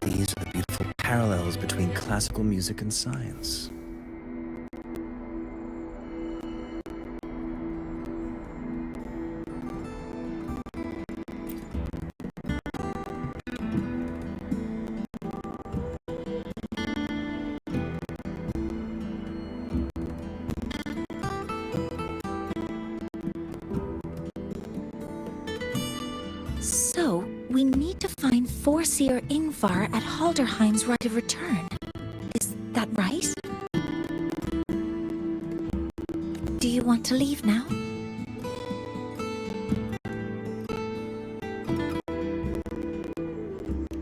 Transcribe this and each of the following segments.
These are the beautiful parallels between classical music and science. So, we need to find Foreseer Ingvar at Halderheim's right of return. Is that right? Do you want to leave now?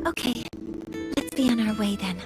Okay, let's be on our way then.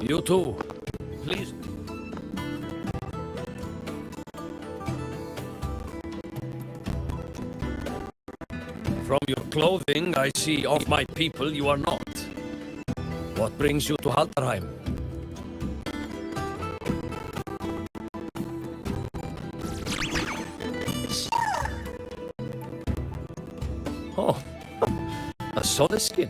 You too, please. From your clothing, I see of my people you are not. What brings you to Halderheim? Oh, a solid skin.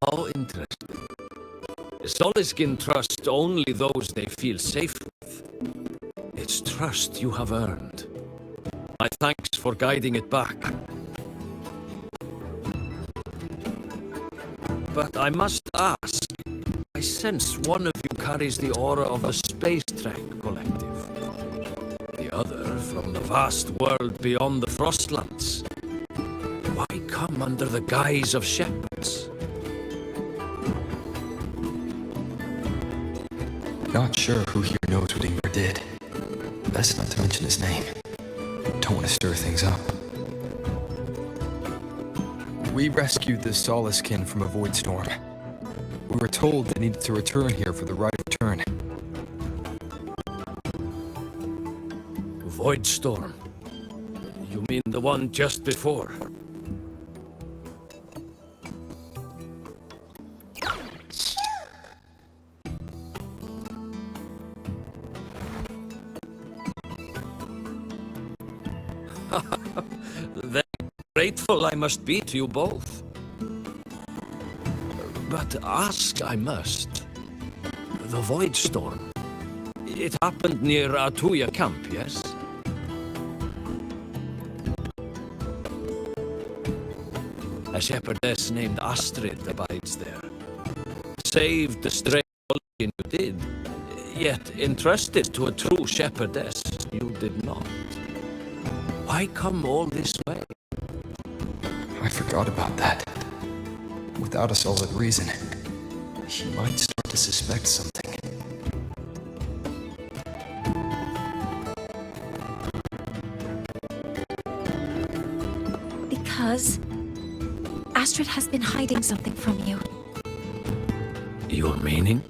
How interesting. Soliskin trust only those they feel safe with. It's trust you have earned. My thanks for guiding it back. But I must ask, I sense one of you carries the aura of a space trek collective. The other from the vast world beyond the Frostlands. Why come under the guise of shepherds? Not sure who here knows what Ingvar did. Best not to mention his name. Don't want to stir things up. We rescued the Soliskin from a void storm. We were told they needed to return here for the right of return. Void storm? You mean the one just before? Then grateful I must be to you both. But ask I must. The Void Storm. It happened near Atuya camp, yes? A shepherdess named Astrid abides there. Saved the stray you did, yet entrusted to a true shepherdess you did not. Why come all this way? I forgot about that. Without a solid reason, he might start to suspect something. Because Astrid has been hiding something from you. Your meaning?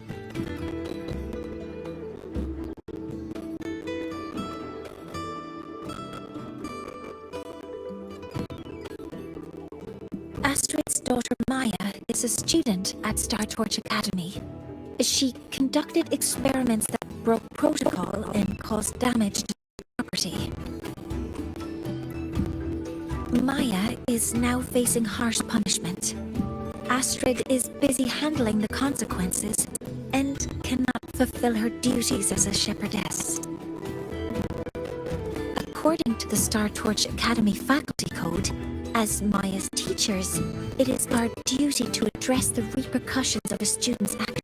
daughter Maya is a student at Star Torch Academy. She conducted experiments that broke protocol and caused damage to property. Maya is now facing harsh punishment. Astrid is busy handling the consequences and cannot fulfill her duties as a shepherdess. According to the Star Torch Academy faculty code, as Maya's teachers, it is our duty to address the repercussions of a student's actions.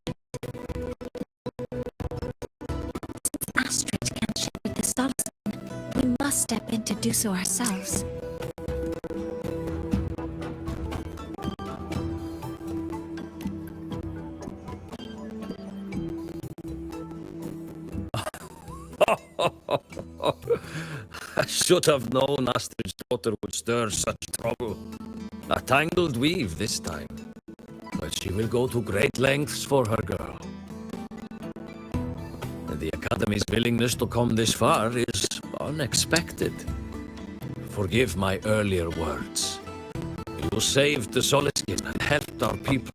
Since Astrid can't shepherd the Solison, we must step in to do so ourselves. I should have known Astrid's daughter would stir such trouble. A tangled weave this time. But she will go to great lengths for her girl. And the Academy's willingness to come this far is unexpected. Forgive my earlier words. You saved the Soliskin and helped our people.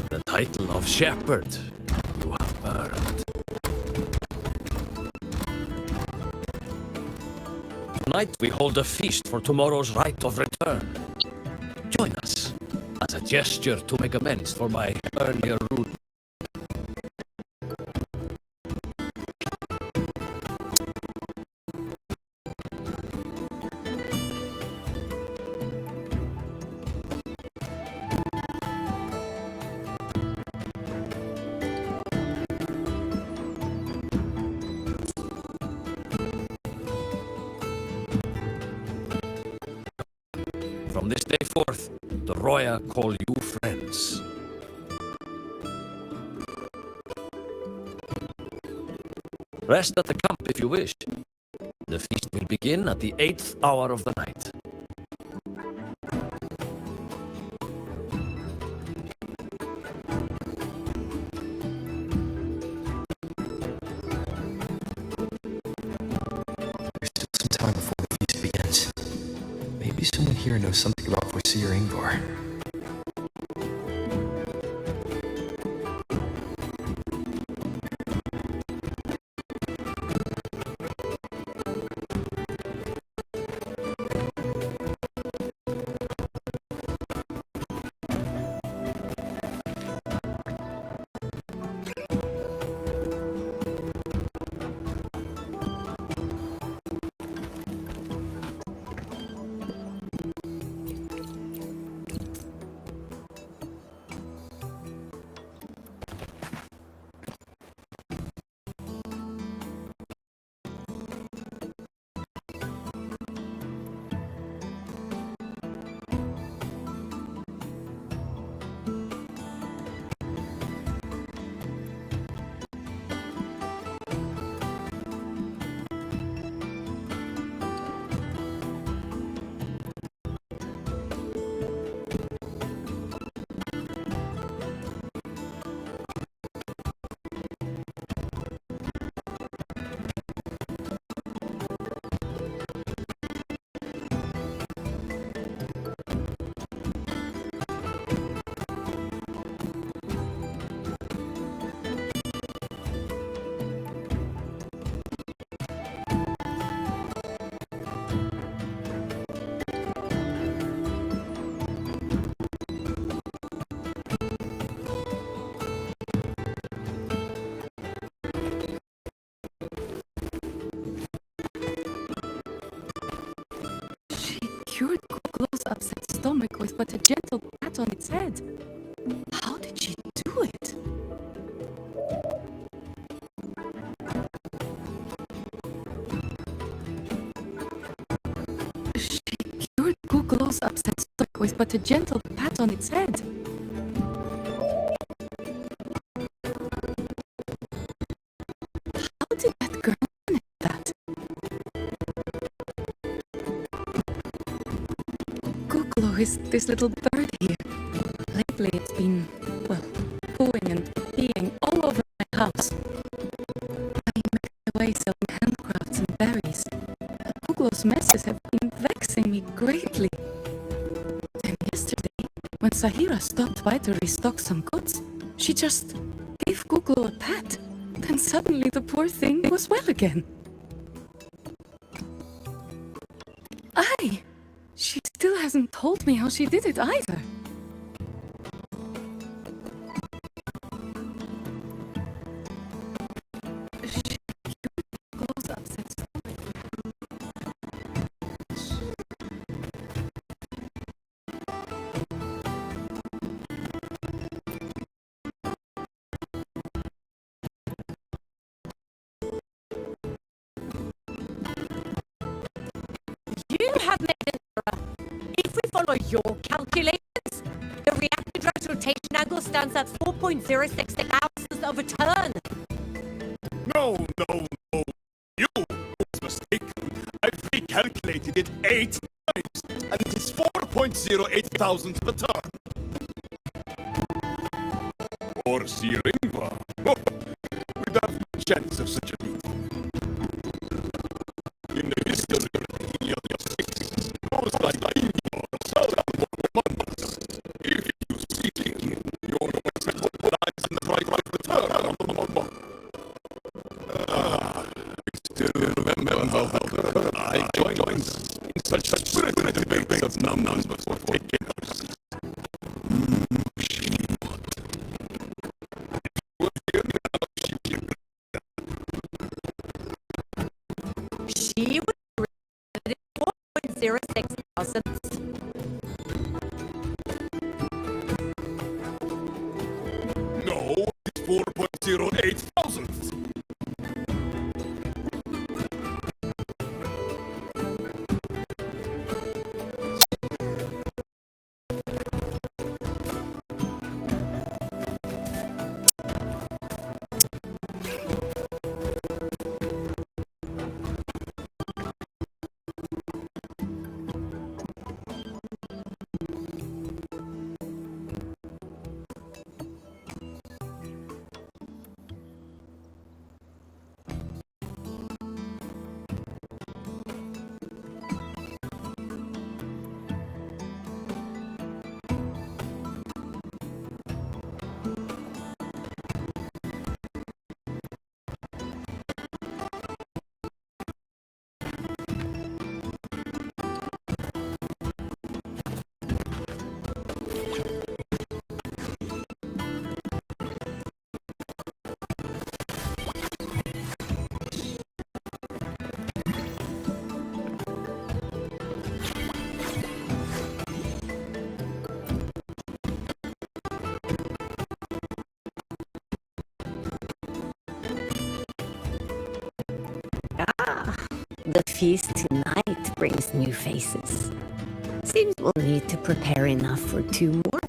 The title of shepherd you have earned. Tonight we hold a feast for tomorrow's rite of return. Join us as a gesture to make amends for my earlier rude. From this day forth, the Roya call you friends. Rest at the camp if you wish. The feast will begin at the 8th hour of the night. There's still some time before the feast begins. Maybe someone here knows something about Foreseer Ingvar. Cured Guglo's upset stomach with but a gentle pat on its head. How did she do it? She cured Guglo's upset stomach with but a gentle pat on its head. How did that girl manage that? Guglo is this little bird here. Lately it's been, well, pooing and peeing all over my house. I make away selling handcrafts and berries. Guglo's messes have been vexing me greatly. And yesterday, when stopped by to restock some goods. She just gave Guglo a pat. Then suddenly the poor thing was well again. Aye! She still hasn't told me how she did it either. She Guglo's upset stomach. You have made an error. If we follow your calculations, the reactor drag's rotation angle stands at 4.066 ounces of a turn. No. You was mistaken. I've recalculated it 8 times, and it is 4.08 thousandths per turn. Or searing, we'd have no chance of such a feat. In the history of your six, goes like your southern months. If you see it, you're always eyes in the right return. I still remember how I joined in such spirited debates of numbers before taking us. She was rated 4.06 thousandths. No, it's 4.08 thousandths. The feast tonight brings new faces. Seems we'll need to prepare enough for 2 more.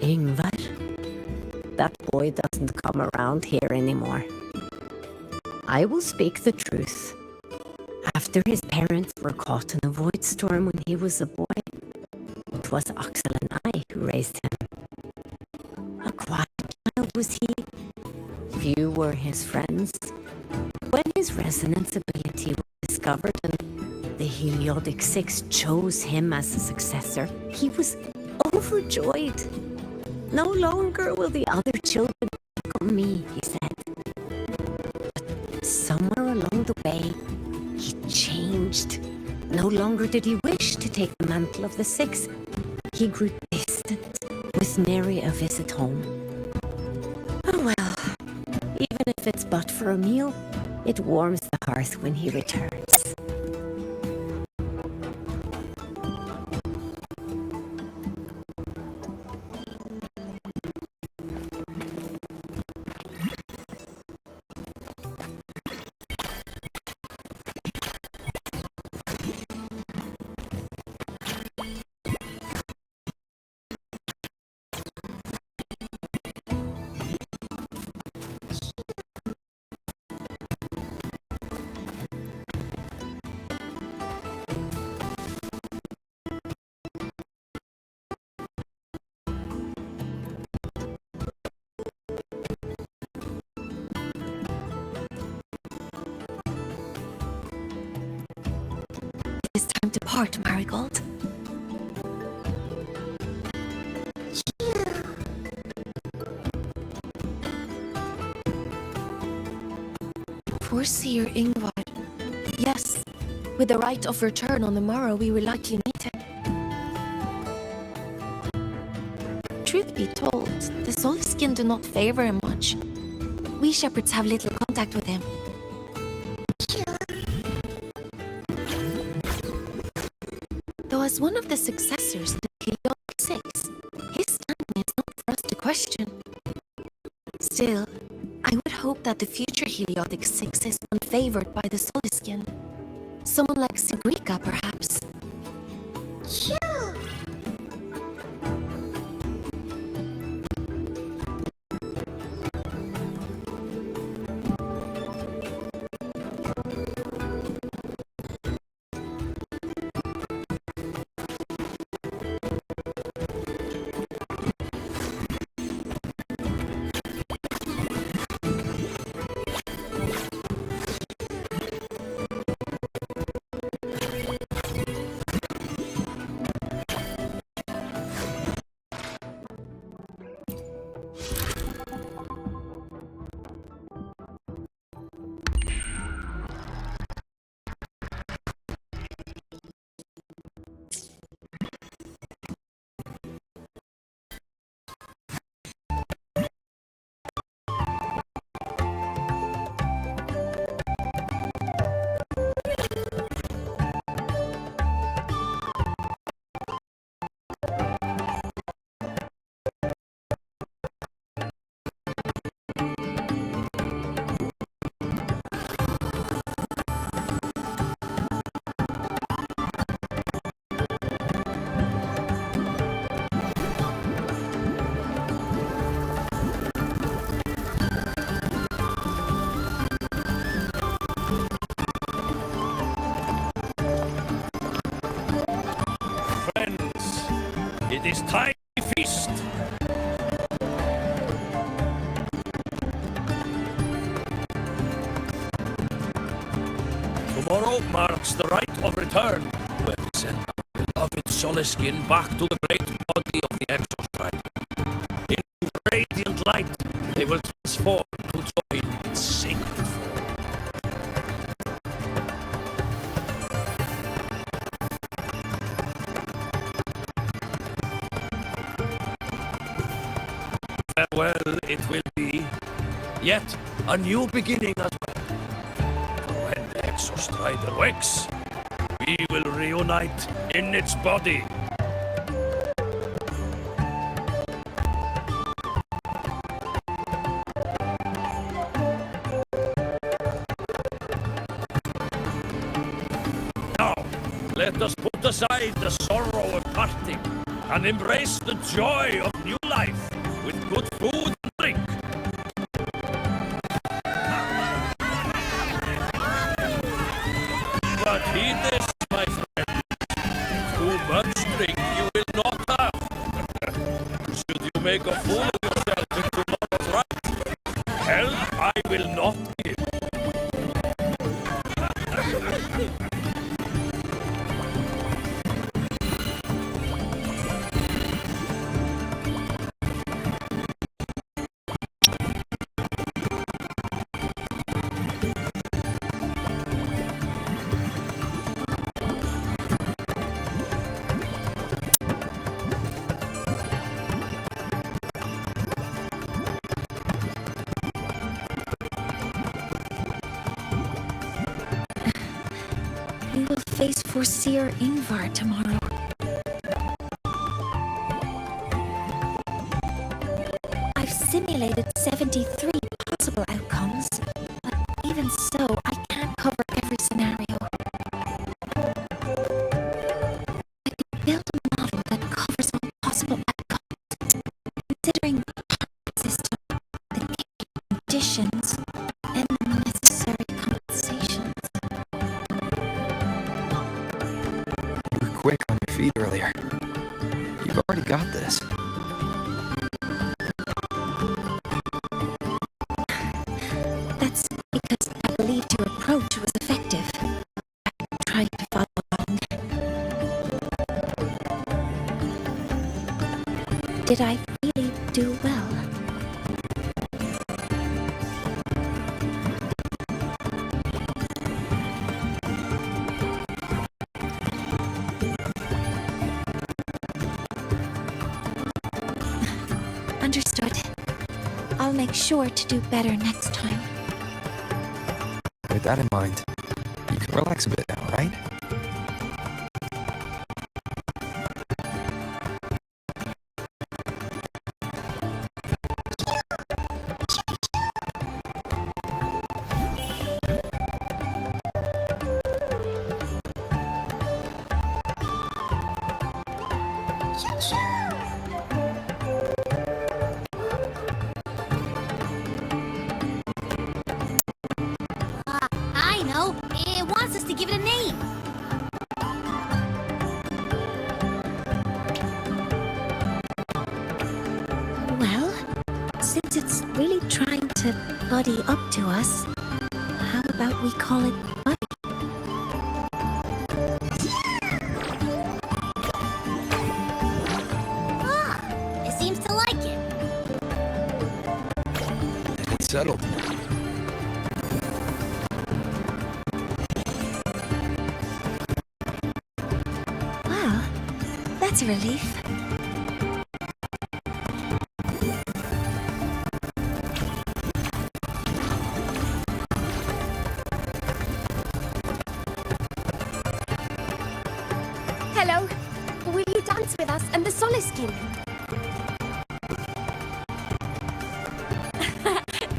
Ingvar, that boy doesn't come around here anymore. I will speak the truth. After his parents were caught in a void storm when he was a boy, it was Axel and I who raised him. A quiet child was he. Few were his friends. When his resonance ability was discovered and the Heliodic Six chose him as a successor, he was overjoyed. No longer will the other children pick on me, he said. But somewhere along the way, he changed. No longer did he wish to take the mantle of the Six. He grew distant, with nary a visit home. Oh well, even if it's but for a meal, it warms the hearth when he returns. is time to part, Marigold. Foreseer Ingvar. Yes, with the right of return on the morrow, we will likely meet him. Truth be told, the Solskin do not favor him much. We shepherds have little contact with him. Though as one of the successors to Heliodic 6, his standing is not for us to question. Still, I would hope that the future Heliodic 6 is unfavored by the Solskin. Someone like Sigrica, perhaps. It is time to feast. Tomorrow marks the rite of return, when we send our beloved Solskin back to the great body of the Exos tribe. In radiant light, they will transform to join its sacred form. Farewell it will be, yet a new beginning as well. For when the Exostrider wakes, we will reunite in its body. Now, let us put aside the sorrow of parting and embrace the joy of new life with good food and drink. But heed this, my friend. Too much drink you will not have. Should you make a fool of yourself in tomorrow's rite, hell I will not give. We will face Foreseer Ingvar tomorrow. I've simulated 73 possible outcomes, but even so, I can't cover every scenario. I could build a model that covers all possible outcomes, considering the park system, the game conditions, and the necessary compensations. Quick on your feet earlier. You've already got this. That's because I believed your approach was effective. I tried to follow along. Did I really do well? Understood. I'll make sure to do better next time. With that in mind, you can relax a bit now, right? I know. It wants us to give it a name. Well, since it's really trying to buddy up to us, how about we call it Buddy? Ah, it seems to like it. It's settled. Well, that's a relief. Hello. Will you dance with us and the Soliskin?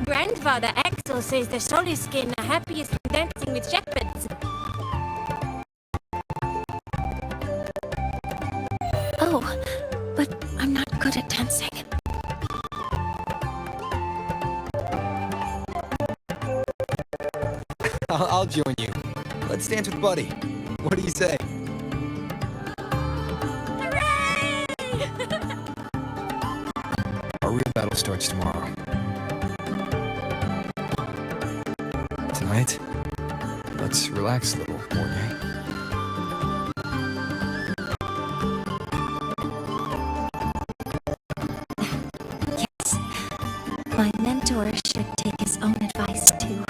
Grandfather Axel says the Soliskin are happiest when dancing with shepherds. Oh, but I'm not good at dancing. I'll join you. Let's dance with Buddy. What do you say? Our real battle starts tomorrow. Tonight, let's relax a little, mornye. Yes, my mentor should take his own advice too.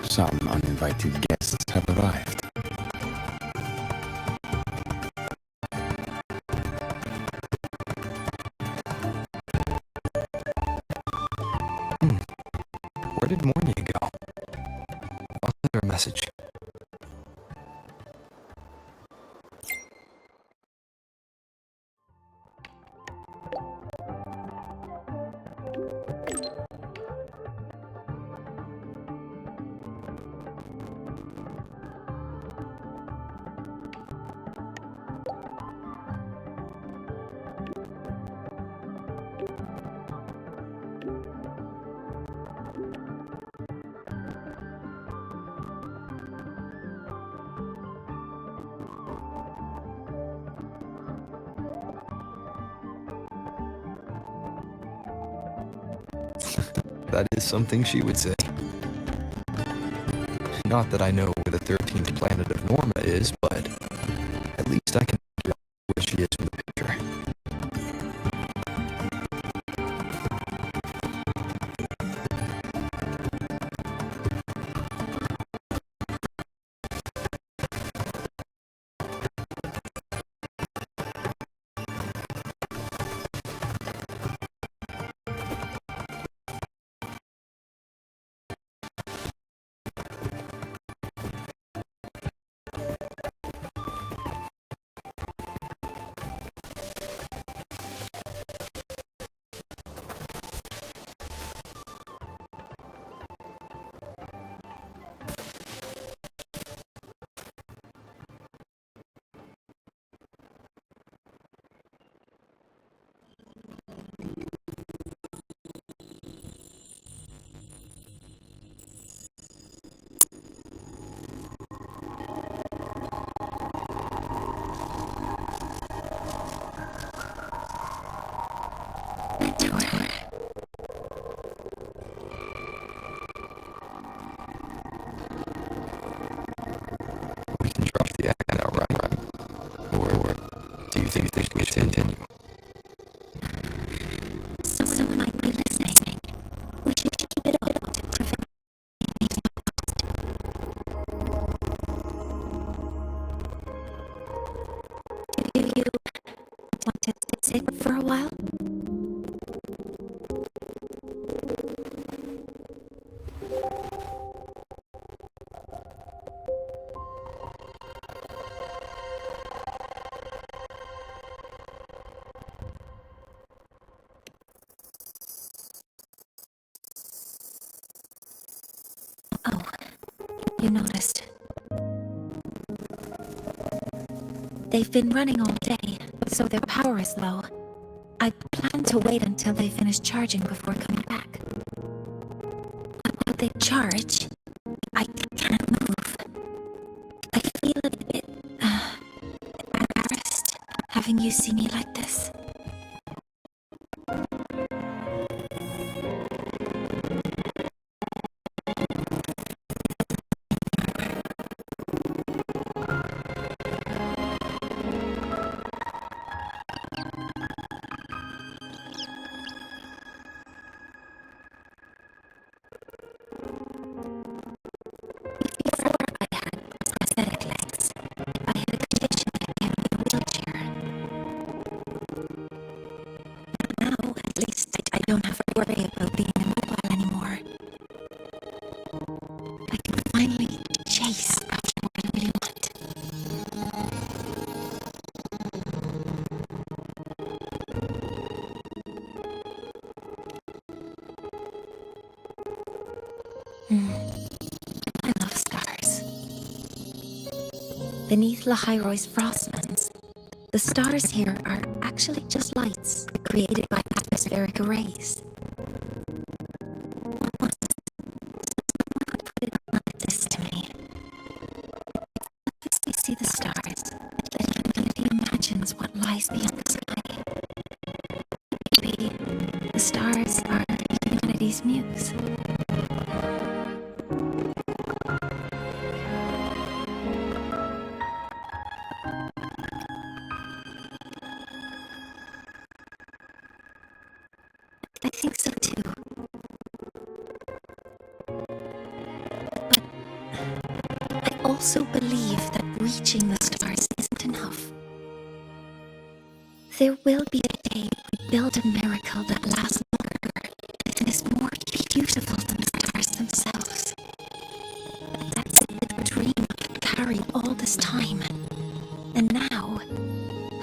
Some uninvited guests have arrived. Where did Mornye go? I'll send her a message. That is something she would say. Not that I know where the 13th planet of Norma is, but at least I can figure out where she is from the picture. tower. We can drop the act now, right? Or do you think we should continue? Someone might be listening. We should keep it up to prevent anything. Do you want to sit for a while? Oh, you noticed. They've been running all day, so their power is low. I plan to wait until they finish charging before coming back. But while they charge, I can't move. I feel a bit embarrassed having you see me like this. Before I had prosthetic legs, I had a condition that kept me in a wheelchair. Now, at least, I don't have to worry about being immobile anymore. I can finally chase after what I really want. I love stars. Beneath Lahai-Roi's frostlands, the stars here are actually just lights created by atmospheric arrays. Once, someone put it like this to me. As we see the stars, that humanity imagines what lies beyond the sky. Maybe the stars are humanity's muse. I think so too. But I also believe that reaching the stars isn't enough. There will be a day we build a miracle that lasts longer and is more beautiful than the stars themselves. That's the dream I've carried all this time. And now,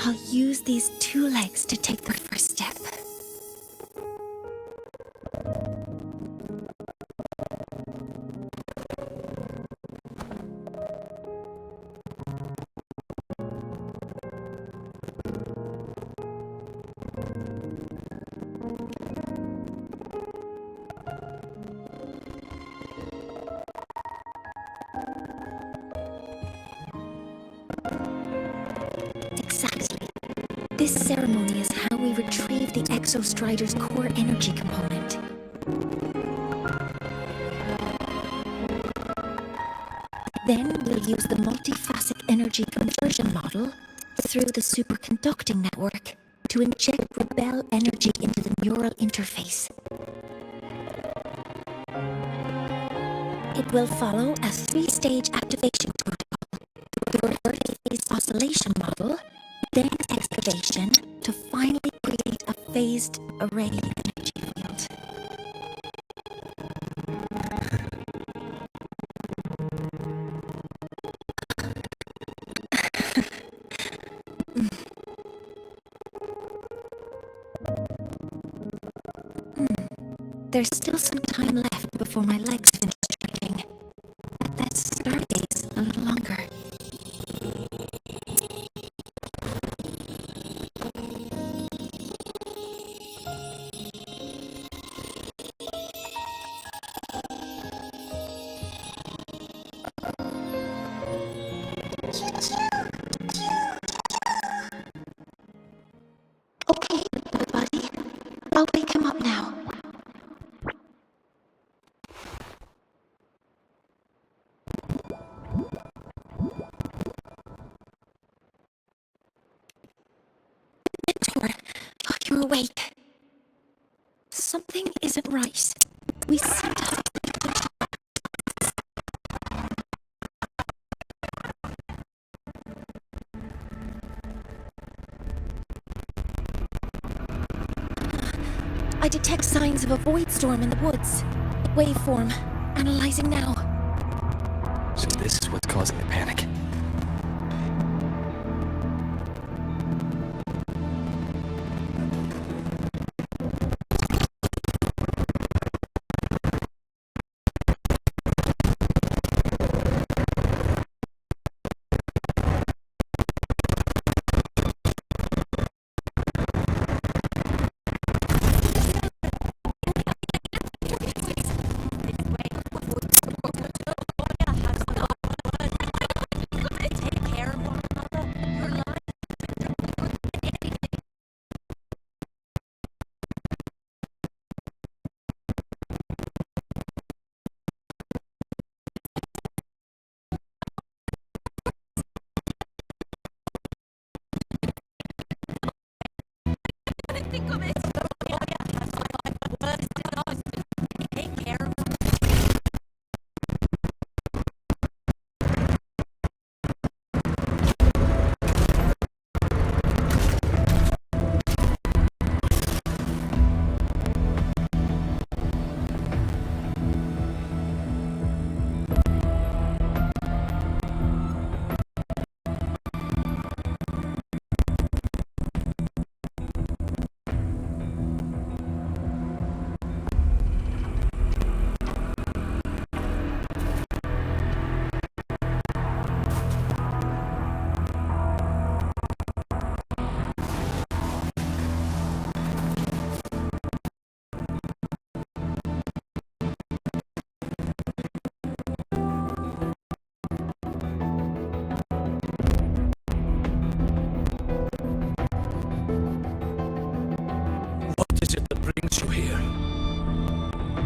I'll use these two legs to take the first step. Exactly. This ceremony is how we retrieve the Exostrider's core energy component. Then we'll use the multiphasic energy conversion model through the superconducting network to inject rebel energy into the neural interface. It will follow a 3-stage activation protocol: the reverse phase oscillation model, then excavation, to finally create a phased array energy field. There's still some time left before my legs finish stretching. Let's stargaze a little longer. Okay, everybody, I'll wake up are awake. Something isn't right. We seem to have... I detect signs of a void storm in the woods. Waveform. Analyzing now. So this is what's causing the panic.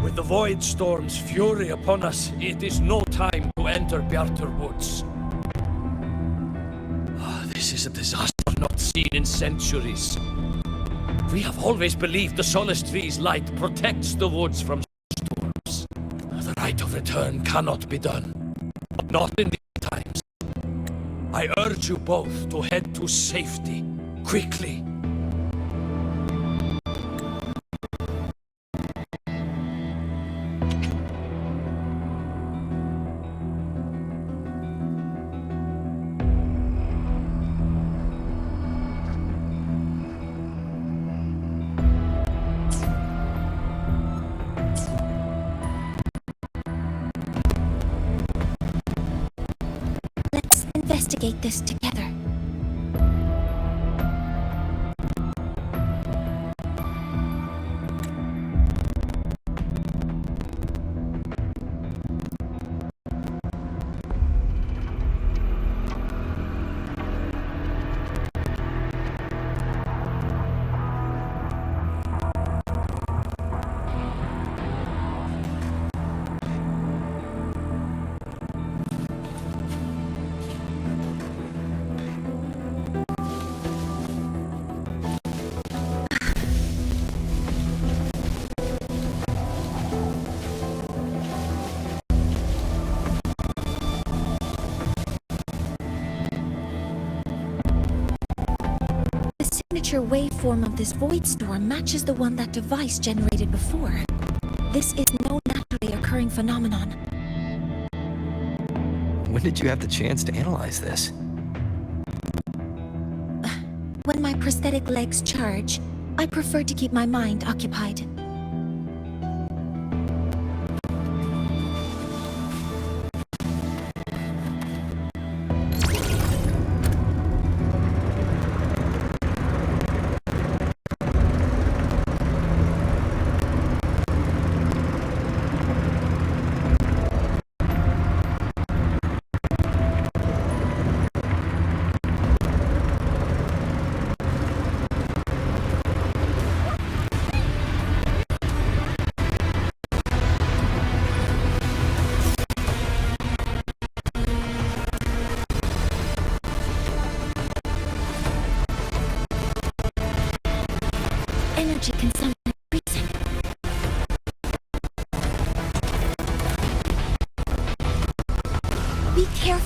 With the void storm's fury upon us, it is no time to enter Bjartur Woods. This is a disaster not seen in centuries. We have always believed the Solace Tree's light protects the woods from storms. The right of return cannot be done. Not in these times. I urge you both to head to safety, quickly. Investigate this together. Waveform of this void storm matches the one that device generated before. This is no naturally occurring phenomenon. When did you have the chance to analyze this? When my prosthetic legs charge, I prefer to keep my mind occupied.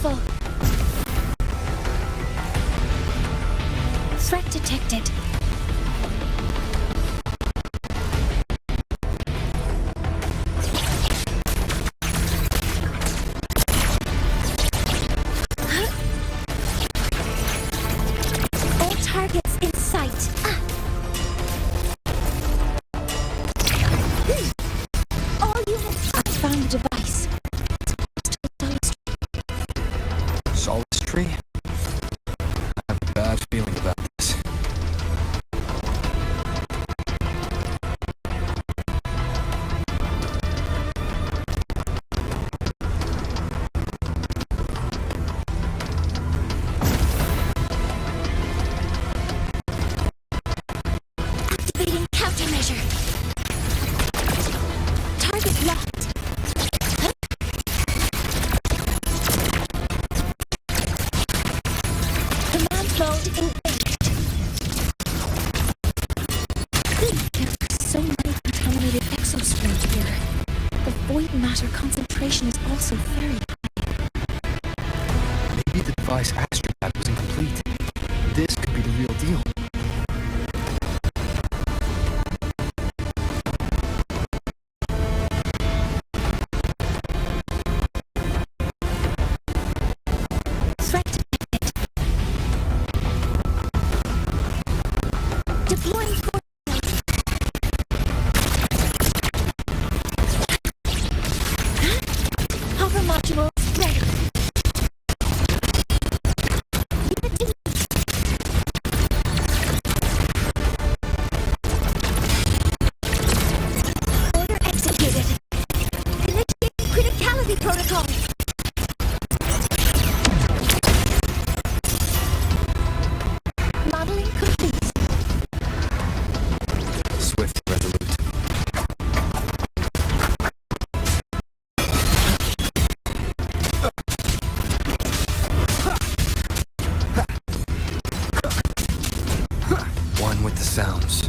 careful. Threat detected. All targets in sight. All units. I found the device. Solace tree? I have a bad feeling about this. Activating countermeasure. Target locked. Command mode engaged. There are so many contaminated exospores here. The void matter concentration is also very high. Maybe the device Astrobat was incomplete. This could be the real deal. Threat detected. Deploying force. Hover module ready. Unit in. Order executed. Initiating criticality protocol. Modeling complete. Swift, resolute. One with the sounds.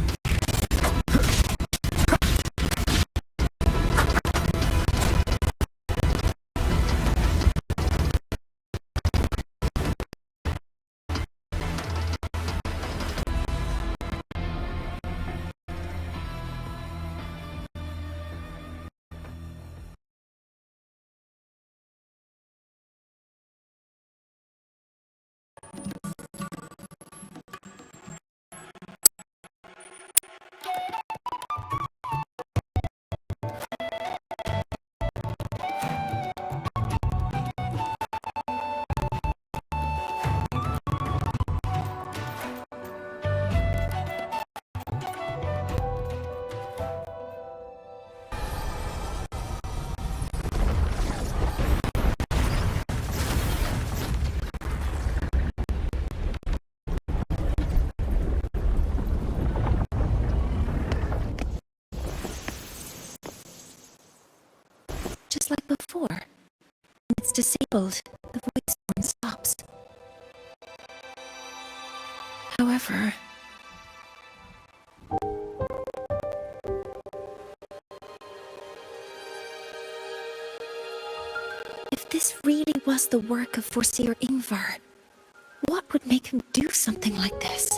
Just like before. When it's disabled, the void storm stops. However, if this really was the work of Foreseer Ingvar, what would make him do something like this?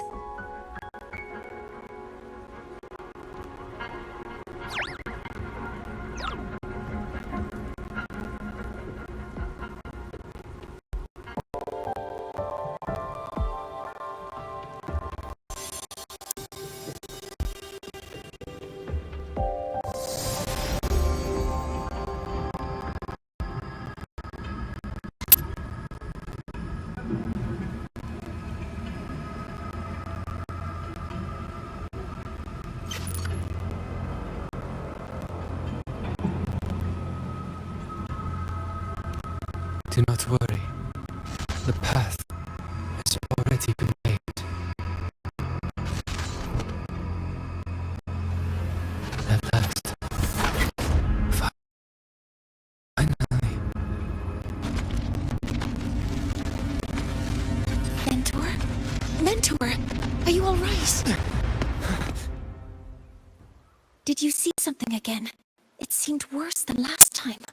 Do not worry. The path has already been made. At last. Finally. Mentor? Mentor, are you all right? Did you see something again? It seemed worse than last time.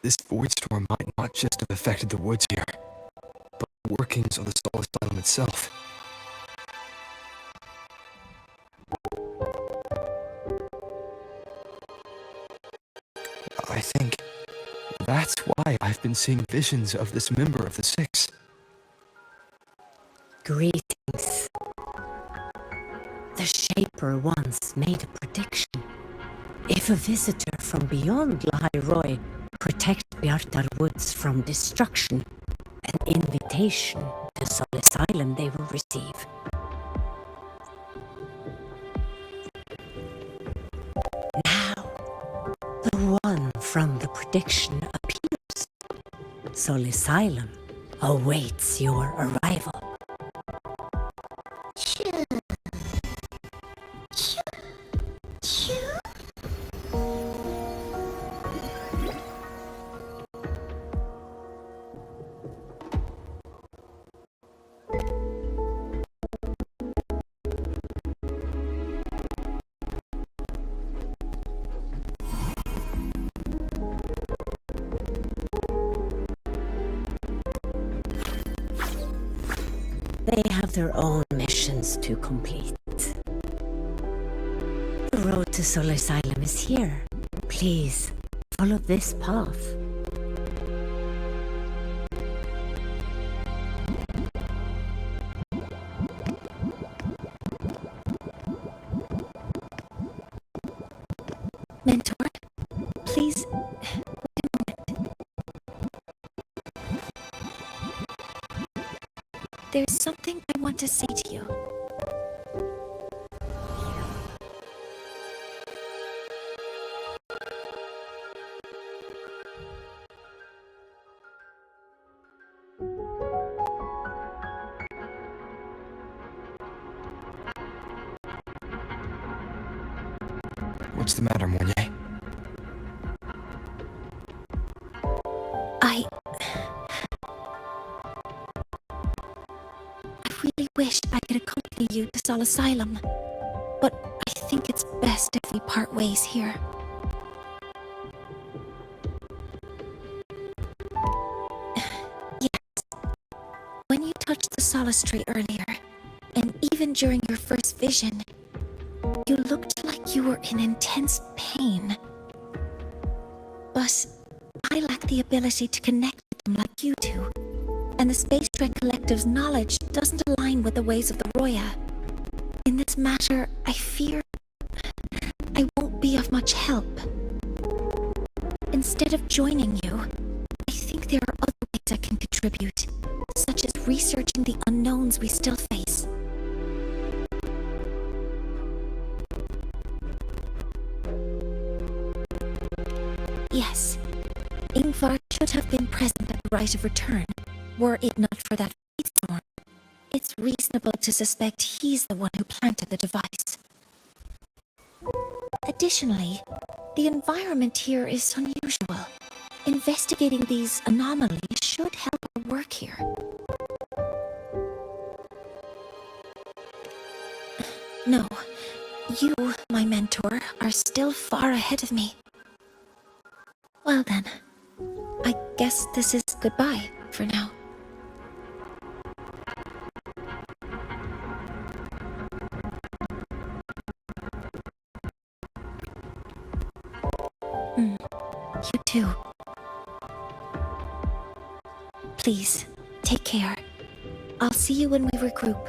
This void storm might not just have affected the woods here, but the workings of the Soul Asylum itself. I think that's why I've been seeing visions of this member of the Six. Greetings. The Shaper once made a prediction. If a visitor from beyond Lahai-Roi protects Bjartar Woods from destruction, an invitation to Soul Asylum they will receive. Now, the one from the prediction appears. Soul Asylum awaits your arrival. They have their own missions to complete. The road to Soul Asylum is here. Please, follow this path. Mentor, please, wait a moment. There's something I want to say to you. What's the matter, Mornye? I really wish I could accompany you to Soul Asylum, but I think it's best if we part ways here. Yes, when you touched the solace tree earlier, and even during your first vision, you looked like you were in intense pain. But I lack the ability to connect with them like you do, and the Space Trek Collective's knowledge doesn't align with the ways of the Roya. In this matter, I fear I won't be of much help. Instead of joining you, I think there are other ways I can contribute, such as researching the unknowns we still face. Yes, Ingvar should have been present at the rite of return, were it not for that faith storm. It's reasonable to suspect he's the one who planted the device. Additionally, the environment here is unusual. Investigating these anomalies should help our work here. No, you, my mentor, are still far ahead of me. Well then, I guess this is goodbye for now. You too. Please, take care. I'll see you when we regroup.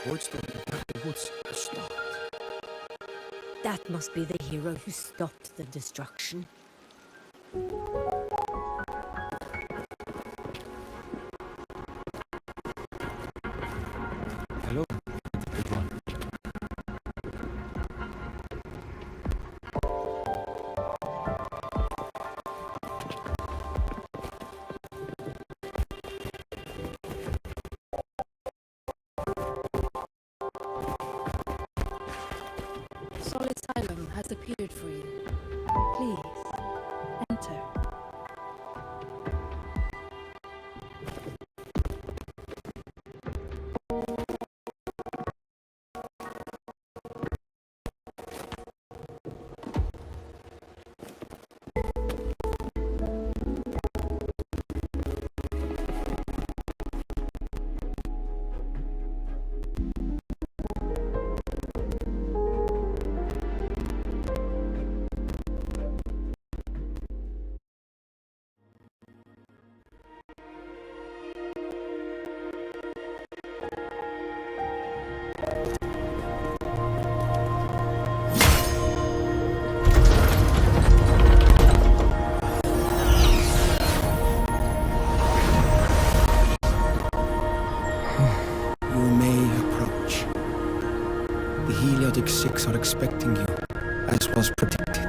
void storm in the woods has stopped. That must be the hero who stopped the destruction. Hello, good one. Solid Asylum has appeared for you. Please, enter. Six are expecting you, as was predicted.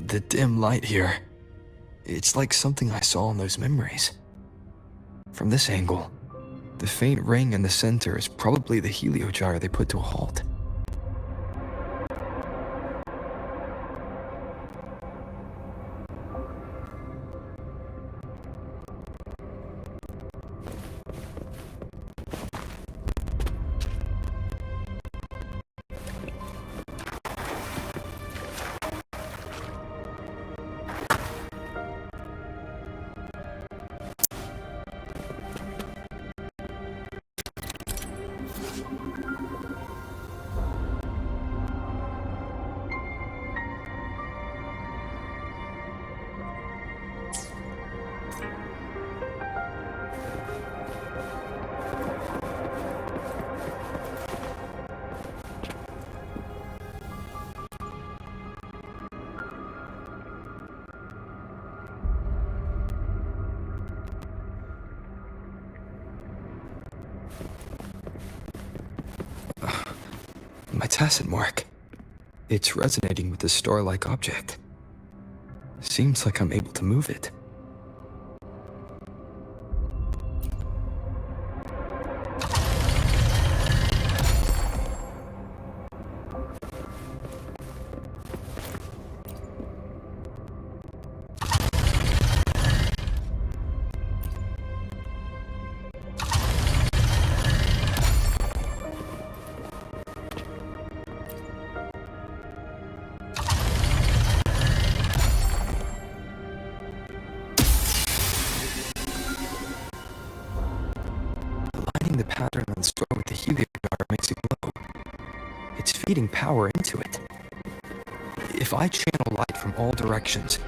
The dim light here. It's like something I saw in those memories. From this angle, the faint ring in the center is probably the heliogyre they put to a halt. My tacit mark. It's resonating with the star-like object. Seems like I'm able to move it. The pattern on the star with the heliogyre makes it glow. It's feeding power into it. If I channel light from all directions,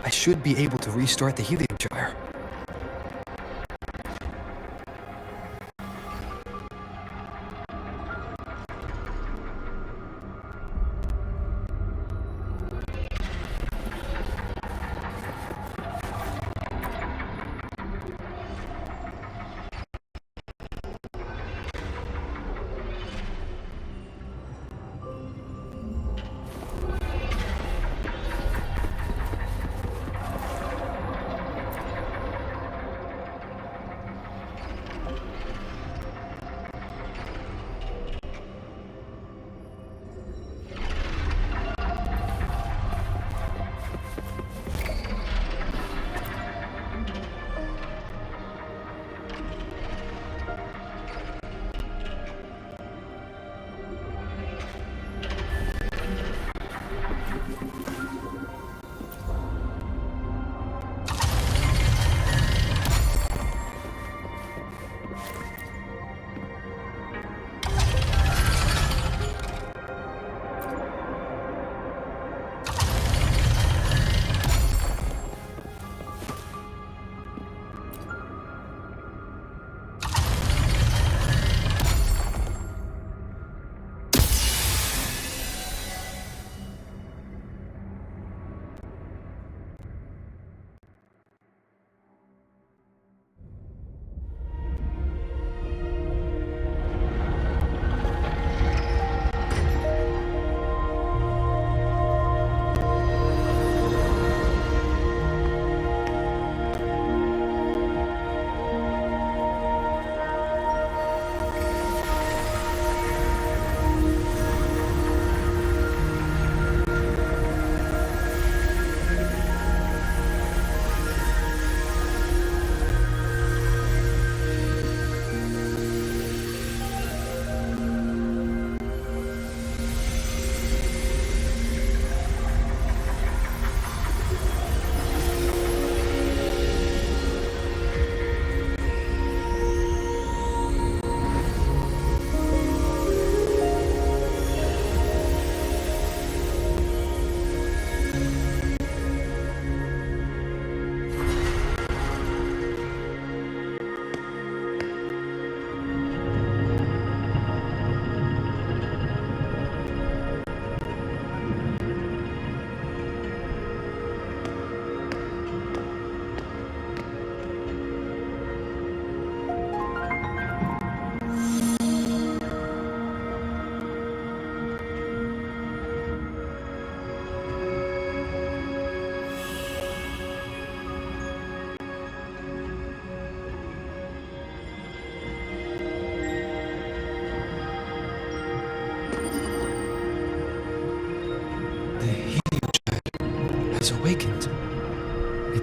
I should be able to restart the heliogyre.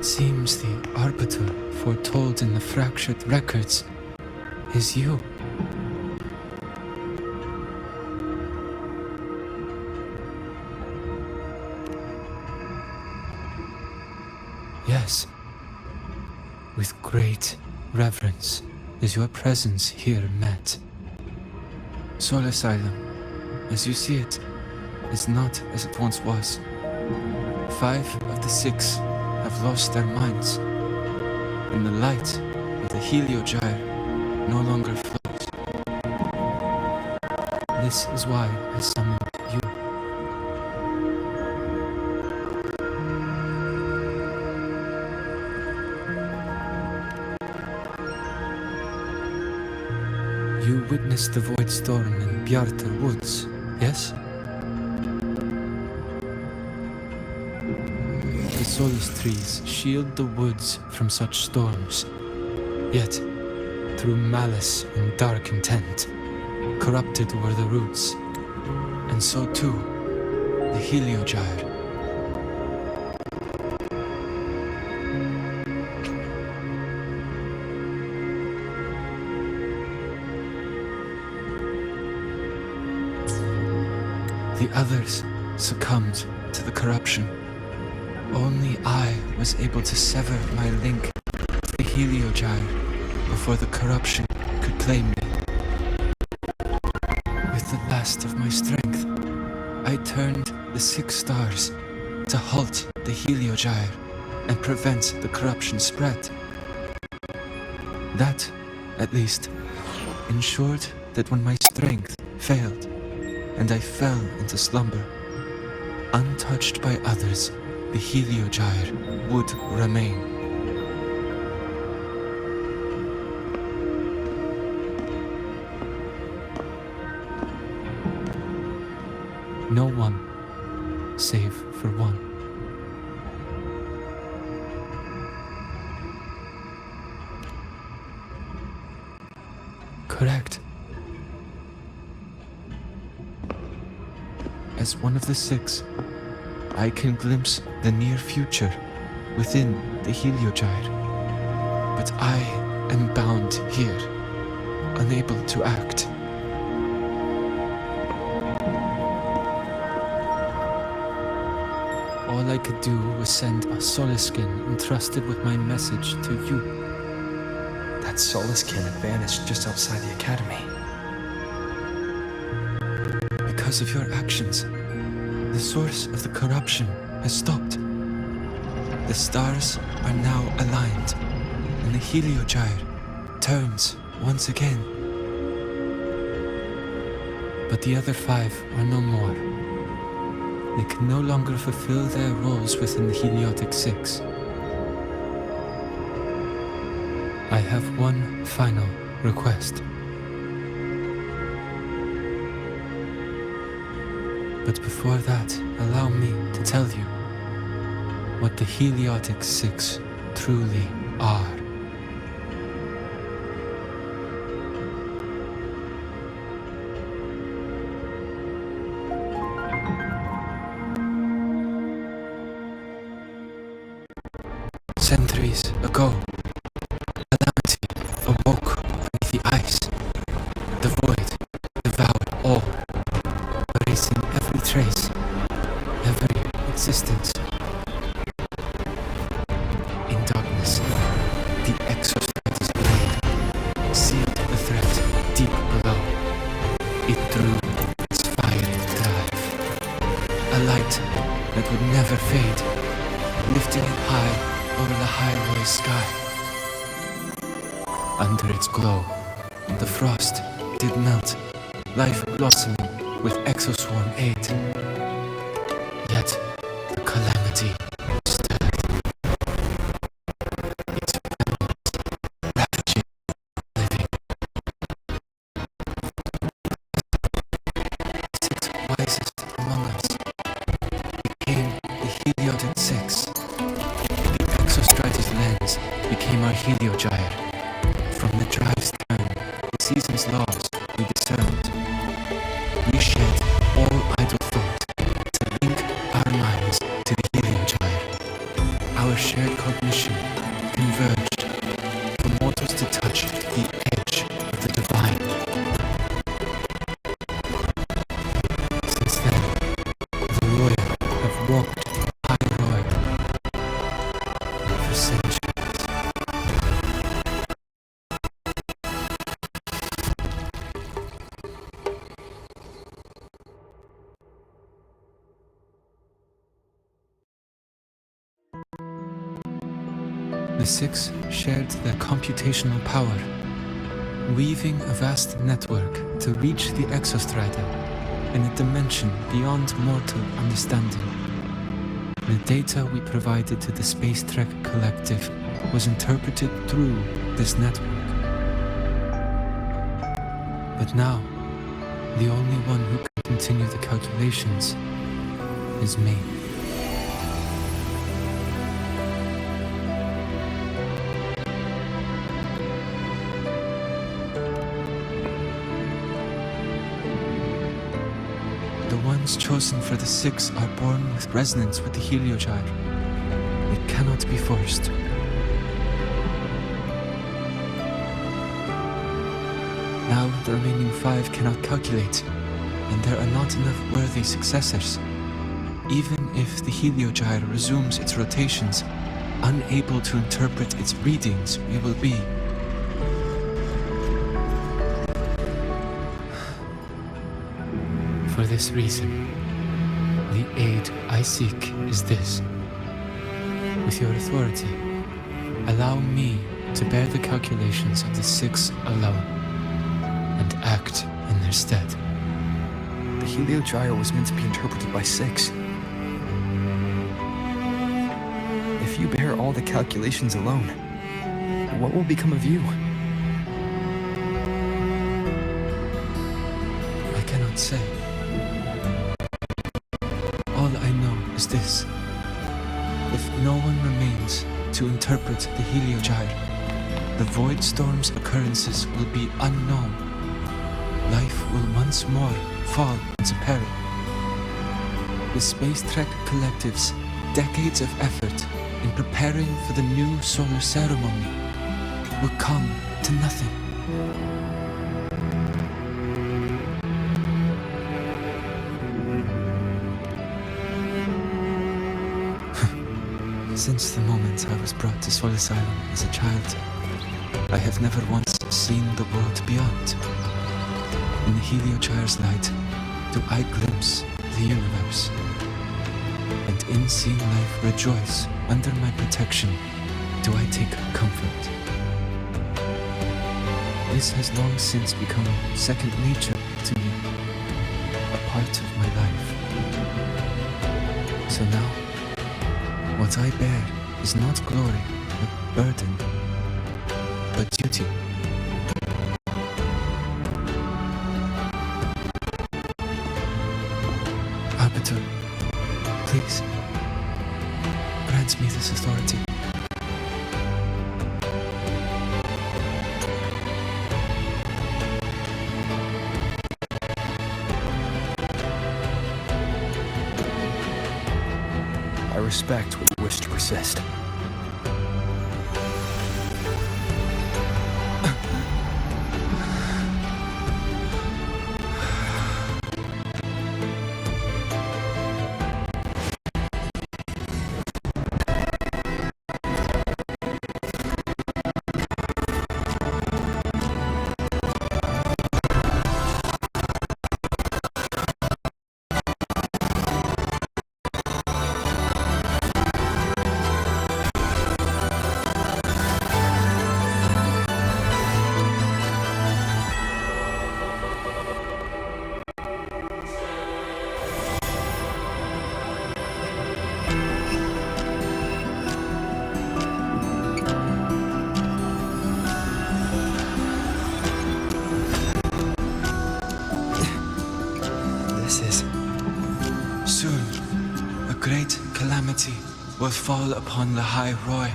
seems the arbiter foretold in the fractured records is you. Yes, with great reverence is your presence here met. Soul Asylum, as you see it, is not as it once was. 5 of the 6 have lost their minds, and the light of the Heliogyre no longer flows. This is why I summoned you. You witnessed the void storm in Bjartar Woods, yes? The solace trees shield the woods from such storms. Yet, through malice and dark intent, corrupted were the roots, and so too the Heliogyre. The others succumbed to the corruption. Only I was able to sever my link with the Heliogyre before the corruption could claim me. With the last of my strength, I turned the 6 stars to halt the Heliogyre and prevent the corruption spread. That, at least, ensured that when my strength failed and I fell into slumber, untouched by others, the Heliogyre would remain. No one, save for one. Correct. As one of the 6, I can glimpse the near future within the Heliogyre. But I am bound here, unable to act. All I could do was send a Solaskin entrusted with my message to you. That Solaskin had vanished just outside the academy. Because of your actions, the source of the corruption has stopped. The stars are now aligned, and the Heliogyre turns once again. But the other 5 are no more. They can no longer fulfill their roles within the Heliotic 6. I have one final request. But before that, allow me to tell you what the Heliotic 6 truly are. Centuries ago, calamity awoke beneath the ice. The void devoured all, erasing every trace, every existence. In darkness, the exostratus blade sealed the threat deep below. It drew its fiery drive, a light that would never fade, lifting it high over the Lahai-Roi sky. Under its glow, the frost did melt, life blossoming with exoswarm aid. Yet the calamity stirred. Its remnants ravaging the living. The 6 wisest among us became the Heliotic 6. The exostratus lens became our Heliogyre. From the drive's turn, the season's laws we discerned. We shed all idle thought to link our minds to the Heliogyre. Our shared cognition The six shared their computational power, weaving a vast network to reach the Exostrider in a dimension beyond mortal understanding. The data we provided to the Space Trek Collective was interpreted through this network. But now, the only one who can continue the calculations is me. The ones chosen for the six are born with resonance with the heliogyre. It cannot be forced. Now the remaining five cannot calculate, and there are not enough worthy successors. Even if the heliogyre resumes its rotations, unable to interpret its readings, we will be. For this reason, the aid I seek is this. With your authority, allow me to bear the calculations of the six alone, and act in their stead. The heliogyre was meant to be interpreted by six. If you bear all the calculations alone, what will become of you? I cannot say. All I know is this. If no one remains to interpret the heliogyre, the void storm's occurrences will be unknown. Life will once more fall into peril. The Space Trek Collective's decades of effort in preparing for the new solar ceremony will come to nothing. Since the moment I was brought to Sol Asylum as a child, I have never once seen the world beyond. In the heliogyre's light, do I glimpse the universe, and in seeing life rejoice under my protection, do I take comfort. This has long since become second nature to me, a part of my life. So now, what I bear is not glory, but burden, but duty. Arbiter, please, grant me this authority. I respect what you wish to persist. Soon, a great calamity will fall upon Lahai-Roi.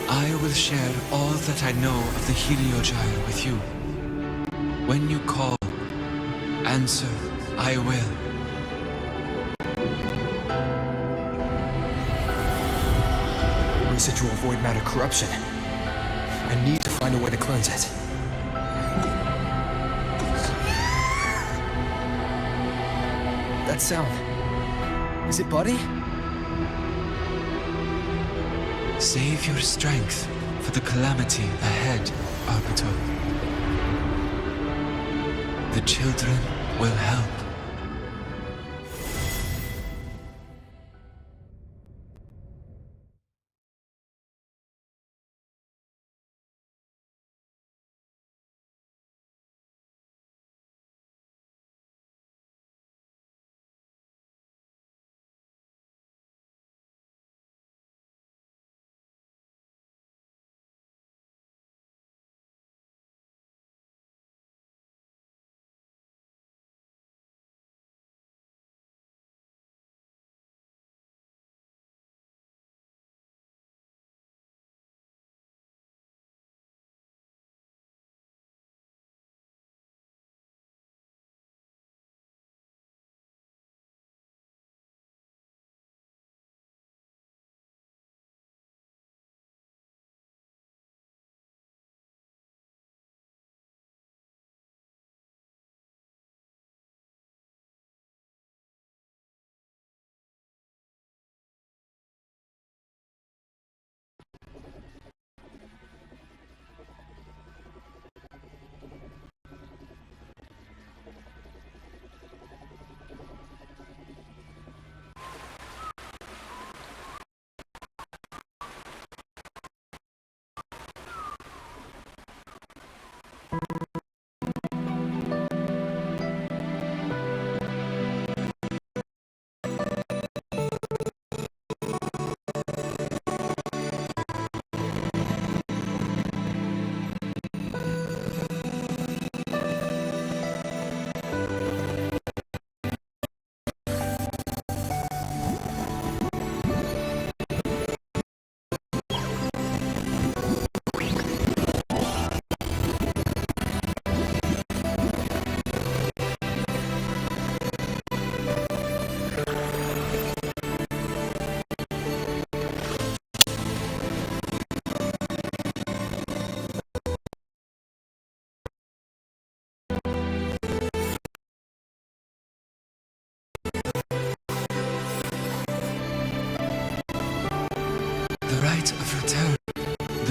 I will share all that I know of the heliogyre with you. When you call, answer, I will. Residual void matter corruption. I need to find a way to cleanse it. That sound. Is it Buddy? Save your strength for the calamity ahead, Arbiter. The children will help.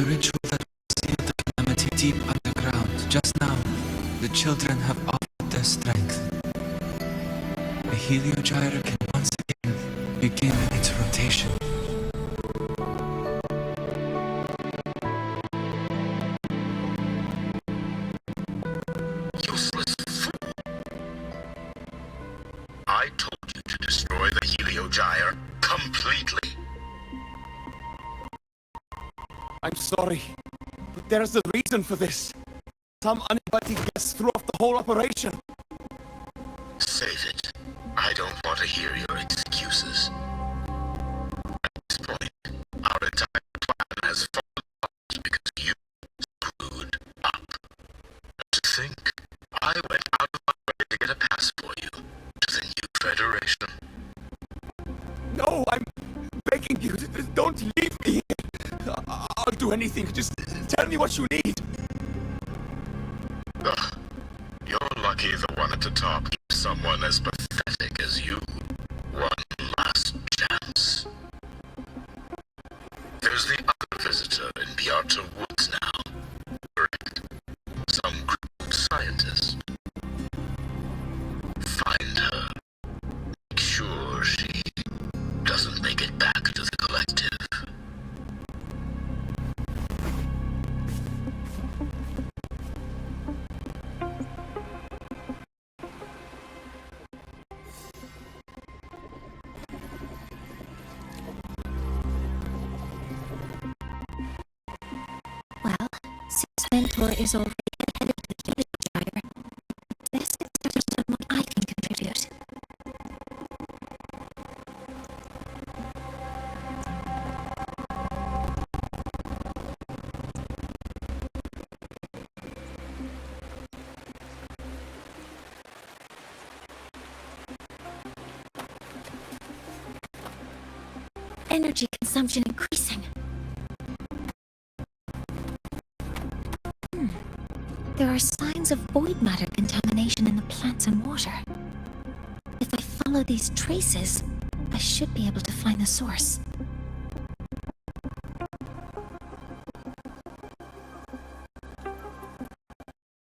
The ritual that will seal the calamity deep underground. Just now, the children have offered their strength. The heliogyre can once again begin its rotation. Useless fool. I told you to destroy the heliogyre completely. I'm sorry, but there's a reason for this. Some uninvited guests threw off the whole operation. Save it. I don't want to hear your excuses. At this point, our entire plan has fallen apart because you screwed up. And to think, I went out of my way to get a pass for you to the new Federation. No, I'm begging you, don't leave me here. I'll do anything, just tell me what you need. Ugh. You're lucky the one at the top gives someone as pathetic as you one last chance. There's the other visitor in the Outer Woods now. Correct. Some crude scientist. Find her. Make sure she doesn't make it back to the collective. Well, since Mentor is already head of the heliogyre, let's get started on what I can contribute. Energy consumption increasing. There are signs of void matter contamination in the plants and water. If I follow these traces, I should be able to find the source.